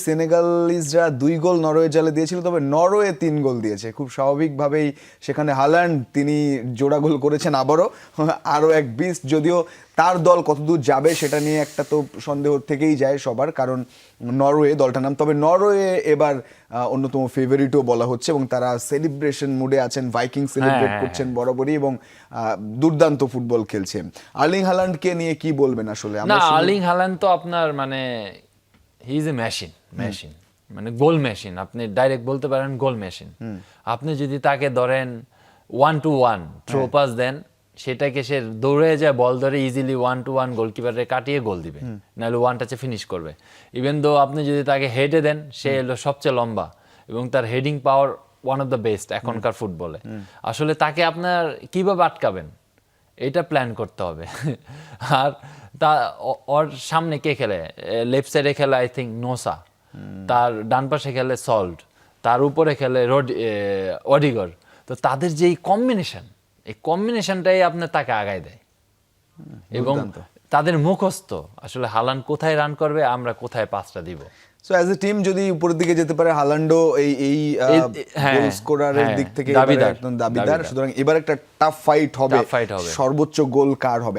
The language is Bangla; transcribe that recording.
সেনেগালিজরা 2 গোল নরওয়ে জালে দিয়েছিল, তবে নরওয়ে 3 গোল দিয়েছে। খুব স্বাভাবিকভাবেই সেখানে হাল্যান্ড তিনি জোড়া গোল করেছেন আবারও। আরও এক বিস্ট, যদিও তার দল কতদূর যাবে সেটা নিয়ে একটা তো সন্দেহ থেকেই যায় সবার, কারণ নরওয়ে দলটার নাম। তবে নরওয়ে এবার অন্যতম ফেভারিটও বলা হচ্ছে এবং তারা সেলিব্রেশন মুডে আছেন, ভাইকিং সেলিব্রেট করছেন বরাবরই এবং দুর্দান্ত ফুটবল খেলছে। আর্লিং হাল্যান্ডকে নিয়ে কি বলবেন আসলে? না, আর্লিং হাল্যান্ড তো আপনার মানে হি ইজ এ মেশিন, মানে গোল মেশিন, আপনি ডাইরেক্ট বলতে পারেন গোল মেশিন। আপনি যদি তাকে ধরেন 1-to-1 থ্রো পাস দেন, সেটাকে সে দৌড়ে যায় বল ধরে ইজিলি 1-to-1 গোলকিপারে কাটিয়ে গোল দিবে, নাহলে 1 টাচে ফিনিশ করবে। ইভেন দো আপনি যদি তাকে হেডে দেন, সে হলো সবচেয়ে লম্বা এবং তার heading power one of the best এখনকার ফুটবলে। আসলে তাকে আপনার কিভাবে আটকাবেন এটা প্ল্যান করতে হবে। আর তা ওর সামনে কে খেলে? লেফট সাইডে খেলে আই থিঙ্ক নোসা, তার ডান পাশে খেলে সল্ট, তার উপরে খেলে অডিগর। তো তাদের যে এই কম্বিনেশনটাই আপনার তাকে আগায় দেয় এবং তাদের মুখস্থ আসলে হাল্যান্ড কোথায় রান করবে, আমরা কোথায় পাসটা দিব। সো অ্যাজ এ টিম যদি উপরের দিকে যেতে পারে, হাল্যান্ডও এই গোল স্কোরারের দিক থেকে একদম দাবিদার। সুতরাং এবার একটা টাফ ফাইট হবে, সর্বোচ্চ গোল কার হবে।